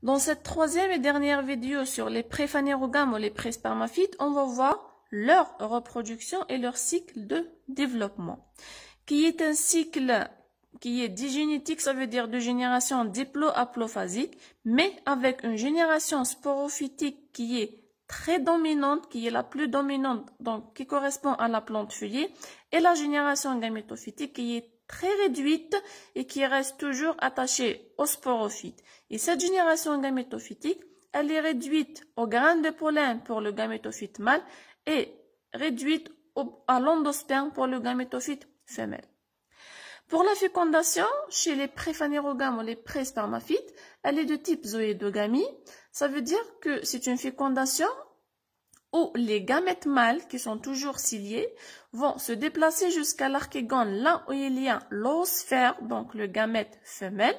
Dans cette troisième et dernière vidéo sur les préphanérogames ou les préspermaphites, on va voir leur reproduction et leur cycle de développement, qui est un cycle qui est digénétique, ça veut dire de génération diplo-haplophasique, mais avec une génération sporophytique qui est très dominante, qui est la plus dominante, donc qui correspond à la plante feuillée, et la génération gamétophytique qui est très réduite et qui reste toujours attachée aux sporophytes. Et cette génération gamétophytique, elle est réduite aux graines de pollen pour le gamétophyte mâle et réduite à l'endosperme pour le gamétophyte femelle. Pour la fécondation, chez les préphanérogames ou les préspermaphites, elle est de type zoïdogamie. Ça veut dire que c'est une fécondation où les gamètes mâles, qui sont toujours ciliés, vont se déplacer jusqu'à l'archégone, là où il y a l'oosphère, donc le gamète femelle,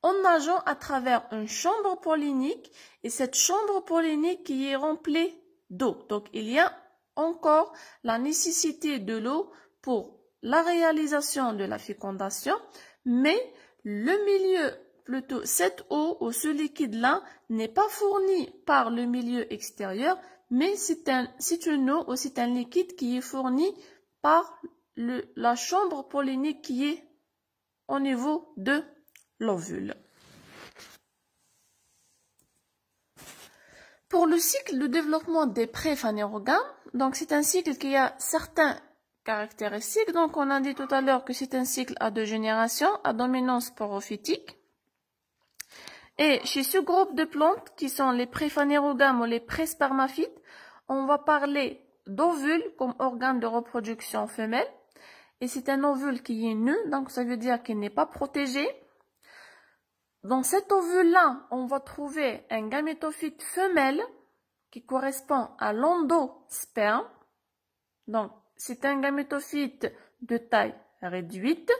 en nageant à travers une chambre pollinique, et cette chambre pollinique qui est remplie d'eau. Donc il y a encore la nécessité de l'eau pour la réalisation de la fécondation, mais le milieu, plutôt cette eau ou ce liquide-là, n'est pas fourni par le milieu extérieur, mais c'est une eau ou c'est un liquide qui est fourni par la chambre pollinique qui est au niveau de l'ovule. Pour le cycle de développement des préphanérogames, donc c'est un cycle qui a certains caractéristiques. Donc on a dit tout à l'heure que c'est un cycle à deux générations, à dominance sporophytique. Et chez ce groupe de plantes qui sont les préphanérogames ou les préspermaphites, on va parler d'ovule comme organe de reproduction femelle. Et c'est un ovule qui est nu, donc ça veut dire qu'il n'est pas protégé. Dans cet ovule-là, on va trouver un gamétophyte femelle qui correspond à l'endosperme. Donc, c'est un gamétophyte de taille réduite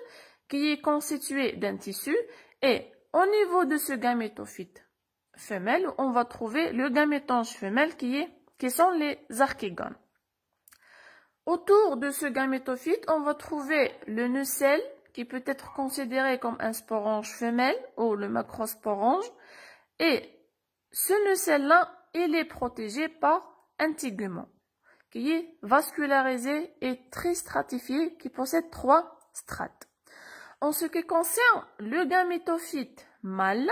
qui est constitué d'un tissu et au niveau de ce gamétophyte femelle, on va trouver le gamétange femelle qui sont les archégones. Autour de ce gamétophyte, on va trouver le nucelle qui peut être considéré comme un sporange femelle ou le macrosporange. Et ce nucelle-là, il est protégé par un tégument qui est vascularisé et tristratifié, qui possède 3 strates. En ce qui concerne le gamétophyte mâle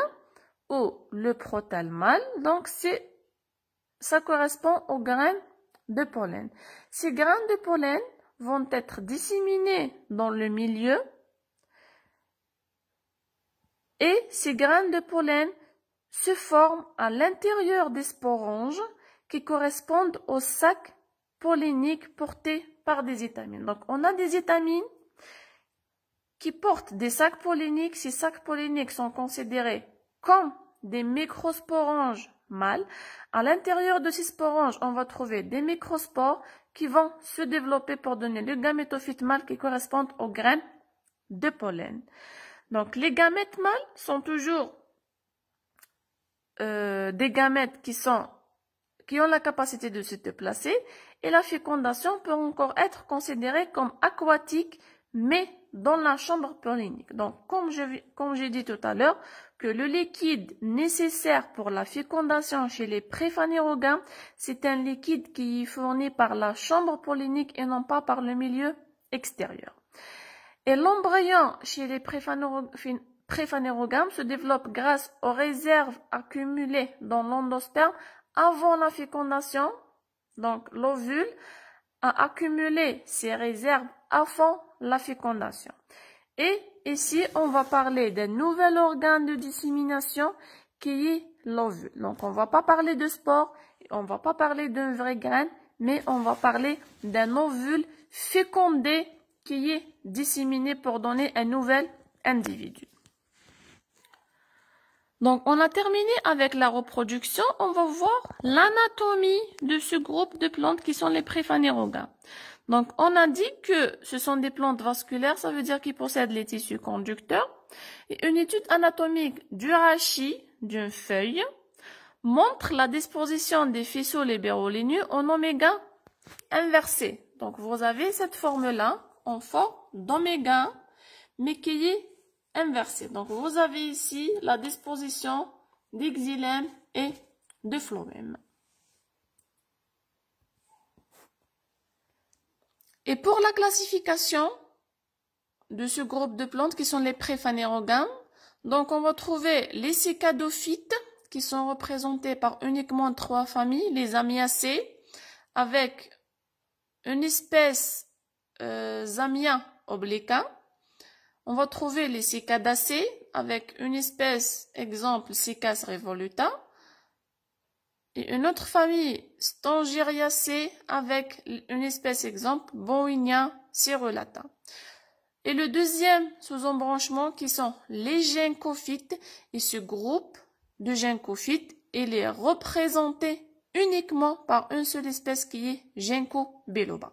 ou le protale mâle, donc ça correspond aux graines de pollen. Ces graines de pollen vont être disséminées dans le milieu et ces graines de pollen se forment à l'intérieur des sporanges qui correspondent aux sacs polliniques portés par des étamines. Donc, on a des étamines qui portent des sacs polliniques. Ces sacs polliniques sont considérés comme des microsporanges mâles. À l'intérieur de ces sporanges, on va trouver des microspores qui vont se développer pour donner le gamétophyte mâle qui correspond aux graines de pollen. Donc, les gamètes mâles sont toujours des gamètes qui ont la capacité de se déplacer, et la fécondation peut encore être considérée comme aquatique, mais dans la chambre pollinique. Donc, comme j'ai dit tout à l'heure, que le liquide nécessaire pour la fécondation chez les préphanérogames, c'est un liquide qui est fourni par la chambre pollinique et non pas par le milieu extérieur. Et l'embryon chez les préphanérogames se développe grâce aux réserves accumulées dans l'endosperme avant la fécondation. Donc, l'ovule a accumulé ses réserves avant la fécondation. Et ici, on va parler d'un nouvel organe de dissémination qui est l'ovule. Donc, on ne va pas parler de spore, on ne va pas parler d'une vraie graine, mais on va parler d'un ovule fécondé qui est disséminé pour donner un nouvel individu. Donc, on a terminé avec la reproduction. On va voir l'anatomie de ce groupe de plantes qui sont les préphanérogames. Donc, on a dit que ce sont des plantes vasculaires, ça veut dire qu'ils possèdent les tissus conducteurs. Et une étude anatomique du rachis d'une feuille montre la disposition des faisceaux libéraux-ligneux en oméga inversé. Donc, vous avez cette forme-là en forme d'oméga 1, mais qui est inversée. Donc, vous avez ici la disposition de xylème et de phloème. Et pour la classification de ce groupe de plantes qui sont les préphanérogames, donc on va trouver les cicadophytes qui sont représentés par uniquement 3 familles, les Amiacées, avec une espèce Zamia obliqua. On va trouver les Cicadacées avec une espèce, exemple Cicas revoluta, et une autre famille Stangeriacées avec une espèce, exemple Bauhinia cerulata. Et le deuxième sous-embranchement qui sont les ginkgophytes, et ce groupe de ginkgophytes, il est représenté uniquement par une seule espèce qui est Ginkgo biloba.